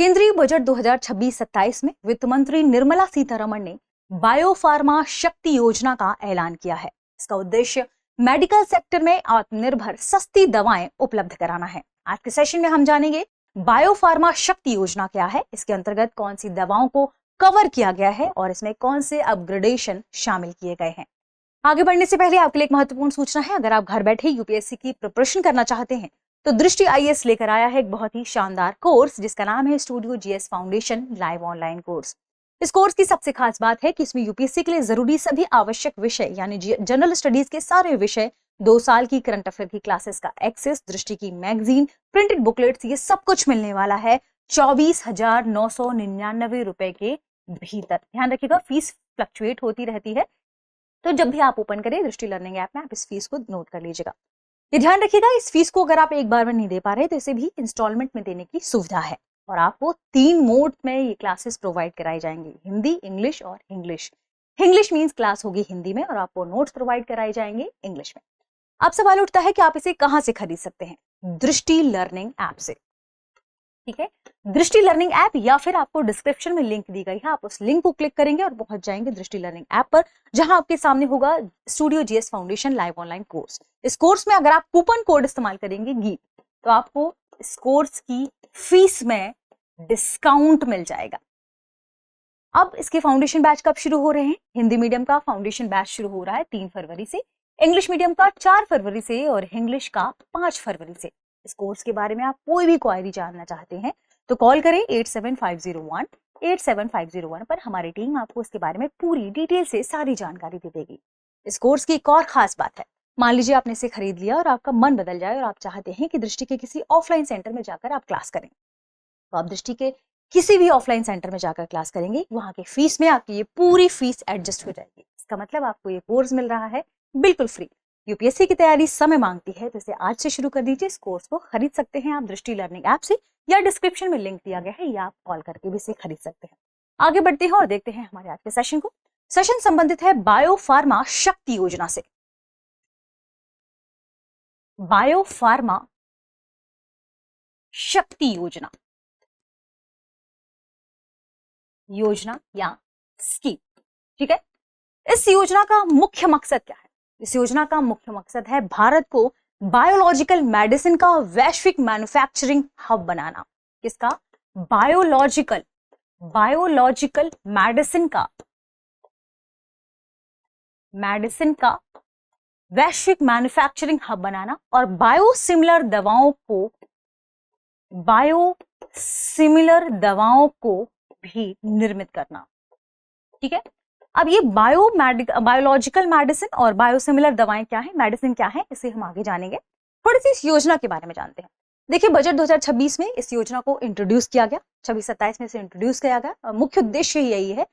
केंद्रीय बजट 2026-27 में वित्त मंत्री निर्मला सीतारमण ने बायोफार्मा शक्ति योजना का ऐलान किया है। इसका उद्देश्य मेडिकल सेक्टर में आत्मनिर्भर सस्ती दवाएं उपलब्ध कराना है। आज के सेशन में हम जानेंगे बायोफार्मा शक्ति योजना क्या है, इसके अंतर्गत कौन सी दवाओं को कवर किया गया है और इसमें कौन से अपग्रेडेशन शामिल किए गए हैं। आगे बढ़ने से पहले आपके लिए एक महत्वपूर्ण सूचना है। अगर आप घर बैठे यूपीएससी की प्रिपरेशन करना चाहते हैं तो दृष्टि आईएएस लेकर आया है एक बहुत ही शानदार कोर्स जिसका नाम है studio GS foundation live online course. इस कोर्स की सबसे खास बात है कि इसमें यूपीएससी के लिए जरूरी सभी आवश्यक विषय यानी जनरल स्टडीज के सारे विषय, 2 साल की करंट अफेयर की क्लासेस का एक्सेस, दृष्टि की मैगजीन, प्रिंटेड बुकलेट्स, ये सब कुछ मिलने वाला है 24,999 रुपए के भीतर। ध्यान रखिएगा, फीस फ्लक्चुएट होती रहती है, तो जब भी आप ओपन करें दृष्टि लर्निंग ऐप में आप इस फीस को नोट कर लीजिएगा। ये ध्यान रखिएगा, इस फीस को अगर आप एक बार में नहीं दे पा रहे तो इसे भी इंस्टॉलमेंट में देने की सुविधा है और आपको 3 मोड में ये क्लासेस प्रोवाइड कराई जाएंगी, हिंदी, इंग्लिश और इंग्लिश। इंग्लिश मींस क्लास होगी हिंदी में और आपको नोट्स प्रोवाइड कराए जाएंगे इंग्लिश में। अब सवाल उठता है कि आप इसे कहां से खरीद सकते हैं? दृष्टि लर्निंग ऐप से। ठीक है, दृष्टि लर्निंग ऐप या फिर आपको डिस्क्रिप्शन में लिंक दी गई है, आप उस लिंक को क्लिक करेंगे और पहुंच जाएंगे दृष्टि लर्निंग ऐप पर, जहां आपके सामने होगा studio GS foundation live online course. इस कोर्स में अगर आप कूपन कोड इस्तेमाल करेंगे गीत, तो आपको इस कोर्स की फीस में डिस्काउंट मिल जाएगा। अब इसके फाउंडेशन बैच कब शुरू हो रहे हैं? हिंदी मीडियम का फाउंडेशन बैच शुरू हो रहा है 3 फरवरी से, इंग्लिश मीडियम का 4 फरवरी से और इंग्लिश का 5 फरवरी से। इस कोर्स के बारे में आप कोई भी क्वेरी जानना चाहते हैं तो कॉल करें 8750187501 पर। हमारी टीम आपको इसके बारे में पूरी डिटेल से सारी जानकारी दे देगी। इस कोर्स की एक और खास बात है, मान लीजिए आपने इसे खरीद लिया और आपका मन बदल जाए और आप चाहते हैं कि दृष्टि के किसी ऑफलाइन सेंटर में जाकर आप क्लास करें, तो आप दृष्टि के किसी भी ऑफलाइन सेंटर में जाकर क्लास करेंगे, वहां के फीस में आपकी ये पूरी फीस एडजस्ट हो जाएगी। इसका मतलब आपको ये कोर्स मिल रहा है बिल्कुल फ्री। यूपीएससी की तैयारी समय मांगती है, तो इसे आज से शुरू कर दीजिए। इस कोर्स को खरीद सकते हैं आप दृष्टि लर्निंग ऐप से या डिस्क्रिप्शन में लिंक दिया गया है, या आप कॉल करके भी इसे खरीद सकते हैं। आगे बढ़ते हैं और देखते हैं हमारे आज के सेशन को। सेशन संबंधित है बायोफार्मा शक्ति योजना से। बायोफार्मा शक्ति योजना या स्कीम, ठीक है। इस योजना का मुख्य मकसद क्या है? इस योजना का मुख्य मकसद है भारत को बायोलॉजिकल मेडिसिन का वैश्विक मैन्युफैक्चरिंग हब बनाना। किसका? बायोलॉजिकल मेडिसिन का वैश्विक मैन्युफैक्चरिंग हब बनाना और बायोसिमिलर दवाओं को भी निर्मित करना। ठीक है, अब ये बायोलॉजिकल मेडिसिन और बायोसिमिलर दवाएं क्या है, मेडिसिन क्या है, इसे हम आगे जानेंगे। थोड़ी सी इस योजना के बारे में जानते हैं। देखिए, बजट 2026 में इस योजना को इंट्रोड्यूस किया गया, 26-27 में इसे इंट्रोड्यूस किया गया और मुख्य उद्देश्य यही है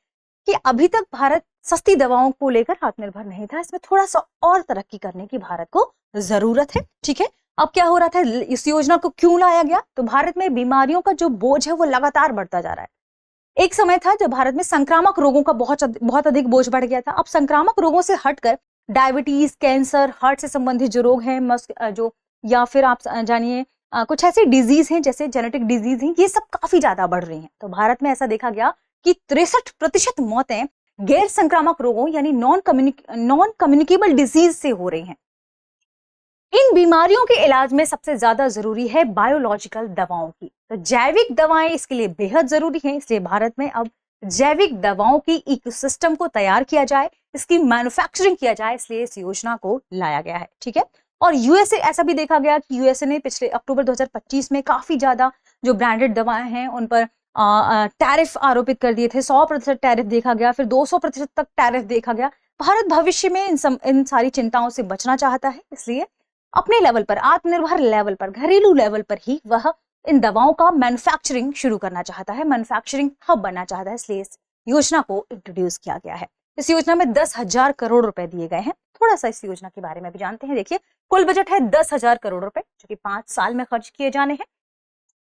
कि अभी तक भारत सस्ती दवाओं को लेकर आत्मनिर्भर नहीं था, इसमें थोड़ा सा और तरक्की करने की भारत को जरूरत है। ठीक है, अब क्या हो रहा था, इस योजना को क्यों लाया गया? तो भारत में बीमारियों का जो बोझ है वो लगातार बढ़ता जा रहा है। एक समय था जब भारत में संक्रामक रोगों का बहुत अधिक बोझ बढ़ गया था। अब संक्रामक रोगों से हटकर डायबिटीज, कैंसर, हार्ट से संबंधित जो रोग हैं, जो या फिर आप जानिए कुछ ऐसी डिजीज हैं जैसे जेनेटिक डिजीज हैं, ये सब काफी ज्यादा बढ़ रही हैं। तो भारत में ऐसा देखा गया कि 63% मौतें गैर संक्रामक रोगों यानी नॉन कम्युनिकेबल डिजीज से हो रही हैं। इन बीमारियों के इलाज में सबसे ज्यादा जरूरी है बायोलॉजिकल दवाओं की, तो जैविक दवाएं इसके लिए बेहद जरूरी हैं। इसलिए भारत में अब जैविक दवाओं की इकोसिस्टम को तैयार किया जाए, इसकी मैन्युफैक्चरिंग किया जाए, इसलिए इस योजना को लाया गया है। ठीक है, और यूएसए, ऐसा भी देखा गया कि यूएसए ने पिछले अक्टूबर 2025 में काफी ज्यादा जो ब्रांडेड दवाएं हैं उन पर टैरिफ आरोपित कर दिए थे। 100% टैरिफ देखा गया, फिर 200% तक टैरिफ देखा गया। भारत भविष्य में इन सारी चिंताओं से बचना चाहता है, इसलिए अपने लेवल पर, आत्मनिर्भर लेवल पर, घरेलू लेवल पर ही वह इन दवाओं का मैन्युफैक्चरिंग शुरू करना चाहता है, मैन्युफैक्चरिंग हब बनना चाहता है, इसलिए इस योजना को इंट्रोड्यूस किया गया है। इस योजना में 10,000 करोड़ रुपए दिए गए हैं। थोड़ा सा इस योजना के बारे में भी जानते हैं। देखिए, कुल बजट है 10,000 करोड़ रुपए, जो कि 5 साल में खर्च किए जाने हैं।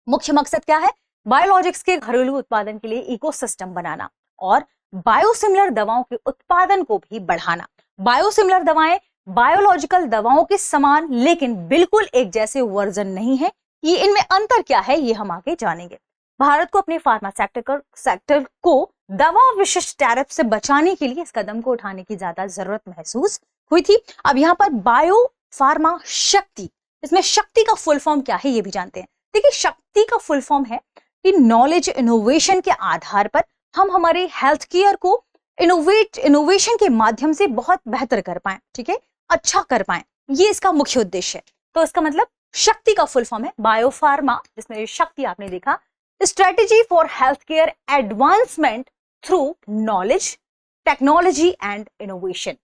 मुख्य मकसद क्या है? बायोलॉजिक्स के घरेलू उत्पादन के लिए इकोसिस्टम बनाना और बायोसिमिलर दवाओं के उत्पादन को भी बढ़ाना। बायोसिमिलर दवाएं बायोलॉजिकल दवाओं के समान लेकिन बिल्कुल एक जैसे वर्जन नहीं है। ये इनमें अंतर क्या है, ये हम आगे जानेंगे। भारत को अपने फार्मा सेक्टर को दवा विशिष्ट टैरिफ से बचाने के लिए इस कदम को उठाने की ज्यादा जरूरत महसूस हुई थी। अब यहाँ पर बायो फार्मा शक्ति, इसमें शक्ति का फुल फॉर्म क्या है ये भी जानते हैं। देखिए, शक्ति का फुल फॉर्म है कि नॉलेज इनोवेशन के आधार पर हम हमारे हेल्थ केयर को इनोवेशन के माध्यम से बहुत बेहतर कर पाए, ठीक है, अच्छा कर पाए, ये इसका मुख्य उद्देश्य है। तो इसका मतलब शक्ति का फुल फॉर्म है बायोफार्मा, जिसमें शक्ति आपने देखा, strategy for health care advancement through knowledge, technology and innovation.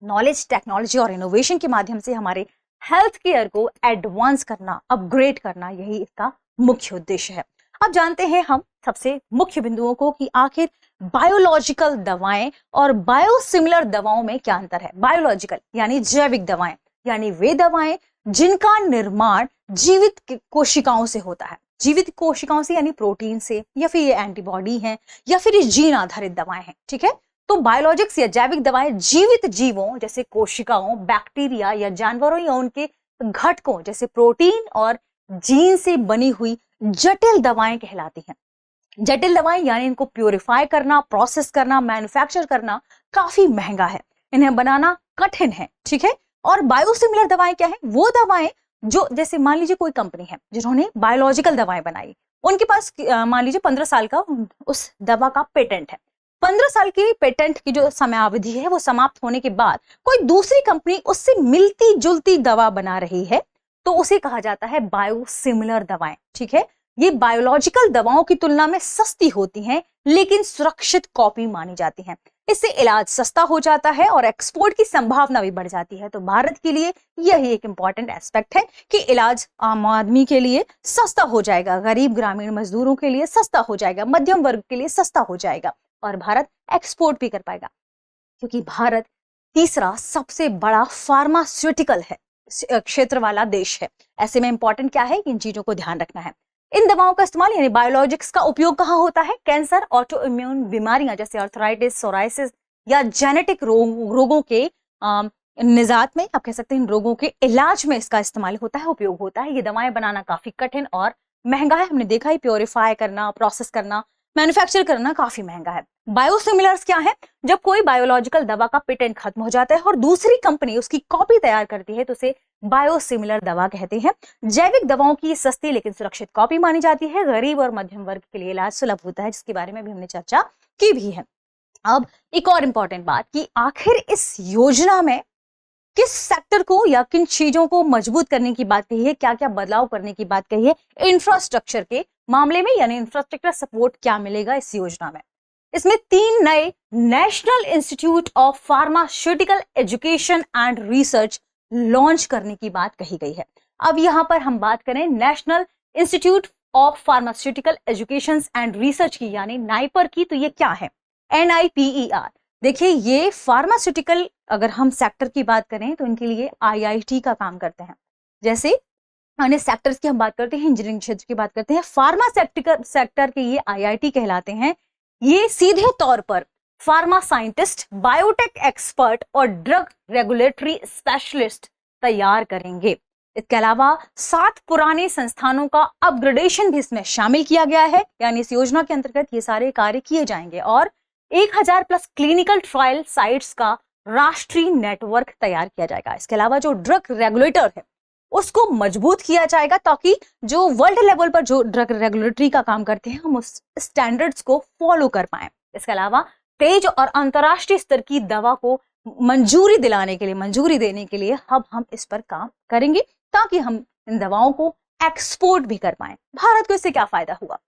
Knowledge, technology और इनोवेशन के माध्यम से हमारे हेल्थ केयर को एडवांस करना, अपग्रेड करना, यही इसका मुख्य उद्देश्य है। अब जानते हैं हम सबसे मुख्य बिंदुओं को कि आखिर बायोलॉजिकल दवाएं और बायोसिमिलर दवाओं में क्या अंतर है। बायोलॉजिकल यानी जैविक दवाएं, यानी वे दवाएं जिनका निर्माण जीवित कोशिकाओं से होता है। जीवित कोशिकाओं से यानी प्रोटीन से, या फिर ये एंटीबॉडी हैं, या फिर ये जीन आधारित दवाएं हैं, ठीक है। तो बायोलॉजिक्स या जैविक दवाएं जीवित जीवों जैसे कोशिकाओं, बैक्टीरिया या जानवरों या उनके घटकों जैसे प्रोटीन और जीन से बनी हुई जटिल दवाएं कहलाती हैं। जटिल दवाएं यानी इनको प्यूरिफाई करना, प्रोसेस करना, मैन्युफैक्चर करना काफी महंगा है, इन्हें बनाना कठिन है, ठीक है। और बायोसिमिलर दवाएं क्या है? वो दवाएं जो, जैसे मान लीजिए कोई कंपनी है जिन्होंने बायोलॉजिकल दवाएं बनाई, उनके पास मान लीजिए 15 साल का उस दवा का पेटेंट है। 15 साल की पेटेंट की जो समयावधि है वो समाप्त होने के बाद कोई दूसरी कंपनी उससे मिलती जुलती दवा बना रही है तो उसे कहा जाता है बायोसिमिलर दवाएं, ठीक है। ये बायोलॉजिकल दवाओं की तुलना में सस्ती होती हैं लेकिन सुरक्षित कॉपी मानी जाती हैं। इससे इलाज सस्ता हो जाता है और एक्सपोर्ट की संभावना भी बढ़ जाती है। तो भारत के लिए यही एक इंपॉर्टेंट एस्पेक्ट है कि इलाज आम आदमी के लिए सस्ता हो जाएगा, गरीब ग्रामीण मजदूरों के लिए सस्ता हो जाएगा, मध्यम वर्ग के लिए सस्ता हो जाएगा और भारत एक्सपोर्ट भी कर पाएगा, क्योंकि भारत तीसरा सबसे बड़ा फार्मास्यूटिकल है क्षेत्र वाला देश है। ऐसे में इंपॉर्टेंट क्या है, इन चीजों को ध्यान रखना है। इन दवाओं का इस्तेमाल यानी बायोलॉजिक्स का उपयोग कहाँ होता है? कैंसर, ऑटो इम्यून बीमारियां जैसे आर्थराइटिस, सोराइसिस या जेनेटिक रोगों के निजात में, आप कह सकते हैं इन रोगों के इलाज में इसका इस्तेमाल होता है, उपयोग होता है। ये दवाएं बनाना काफी कठिन और महंगा है, हमने देखा ही, प्योरीफाई करना, प्रोसेस करना, मैन्युफैक्चर करना काफी महंगा है। बायोसिमिलर्स क्या है? जब कोई बायोलॉजिकल दवा का पेटेंट खत्म हो जाता है और दूसरी कंपनी उसकी कॉपी तैयार करती है तो उसे बायोसिमिलर दवा कहते हैं। जैविक दवाओं की सस्ती लेकिन सुरक्षित कॉपी मानी जाती है। गरीब और मध्यम वर्ग के लिए इलाज सुलभ होता है, जिसके बारे में भी हमने चर्चा की भी है। अब एक और इंपॉर्टेंट बात कि आखिर इस योजना में किस सेक्टर को या किन चीजों को मजबूत करने की बात कही है, क्या क्या बदलाव करने की बात कही है इंफ्रास्ट्रक्चर के मामले में, यानी इंफ्रास्ट्रक्चर सपोर्ट क्या मिलेगा इस योजना में। इसमें 3 नए national institute of pharmaceutical education and research launch करने की बात कही गई है। अब यहां पर हम बात करें national institute of pharmaceutical education and research की, यानी नाइपर की, तो ये क्या है? NIPER। देखिए, ये फार्मास्यूटिकल, अगर हम सेक्टर की बात करें तो इनके लिए IIT का काम करते हैं। जैसे अन्य सेक्टर्स की हम बात करते हैं, इंजीनियरिंग क्षेत्र की बात करते हैं, फार्मा सेक्टर के ये IIT कहलाते हैं। ये सीधे तौर पर फार्मा साइंटिस्ट, बायोटेक एक्सपर्ट और ड्रग रेगुलेटरी स्पेशलिस्ट तैयार करेंगे। इसके अलावा 7 पुराने संस्थानों का अपग्रेडेशन भी इसमें शामिल किया गया है, यानी इस योजना के अंतर्गत ये सारे कार्य किए जाएंगे और 1000+ क्लिनिकल ट्रायल साइट्स का राष्ट्रीय नेटवर्क तैयार किया जाएगा। इसके अलावा जो ड्रग रेगुलेटर है उसको मजबूत किया जाएगा ताकि जो वर्ल्ड लेवल पर जो ड्रग रेगुलेटरी का काम करते हैं हम उस स्टैंडर्ड्स को फॉलो कर पाए। इसके अलावा तेज और अंतर्राष्ट्रीय स्तर की दवा को मंजूरी देने के लिए अब हम इस पर काम करेंगे ताकि हम इन दवाओं को एक्सपोर्ट भी कर पाए। भारत को इससे क्या फायदा हुआ?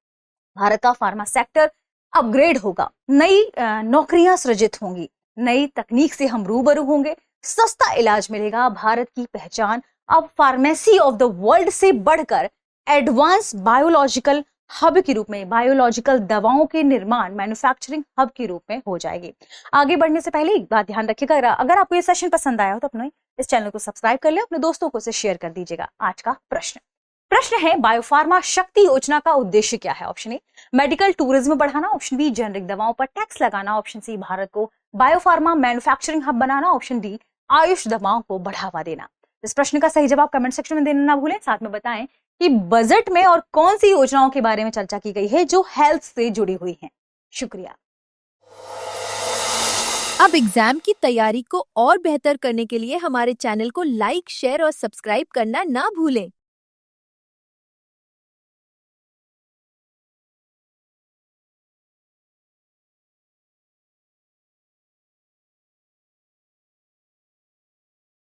भारत का फार्मा सेक्टर अपग्रेड होगा, नई नौकरियां सृजित होंगी, नई तकनीक से हम रूबरू होंगे, सस्ता इलाज मिलेगा। भारत की पहचान अब फार्मेसी ऑफ द वर्ल्ड से बढ़कर एडवांस बायोलॉजिकल हब के रूप में, बायोलॉजिकल दवाओं के निर्माण मैन्युफैक्चरिंग हब के रूप में हो जाएगी। आगे बढ़ने से पहले एक बात ध्यान रखिएगा, अगर आपको ये सेशन पसंद आया हो तो अपने इस चैनल को सब्सक्राइब कर ले, अपने दोस्तों को इसे शेयर कर दीजिएगा। आज का प्रश्न है, बायोफार्मा शक्ति योजना का उद्देश्य क्या है? ऑप्शन ए मेडिकल टूरिज्म बढ़ाना, ऑप्शन बी जेनेरिक दवाओं पर टैक्स लगाना, ऑप्शन सी भारत को बायोफार्मा मैन्युफैक्चरिंग हब बनाना, ऑप्शन डी आयुष दवाओं को बढ़ावा देना। इस प्रश्न का सही जवाब कमेंट सेक्शन में देना ना भूलें, साथ में बताएं कि बजट में और कौन सी योजनाओं के बारे में चर्चा की गई है जो हेल्थ से जुड़ी हुई हैं। शुक्रिया। अब एग्जाम की तैयारी को और बेहतर करने के लिए हमारे चैनल को लाइक, शेयर और सब्सक्राइब करना ना भूलें।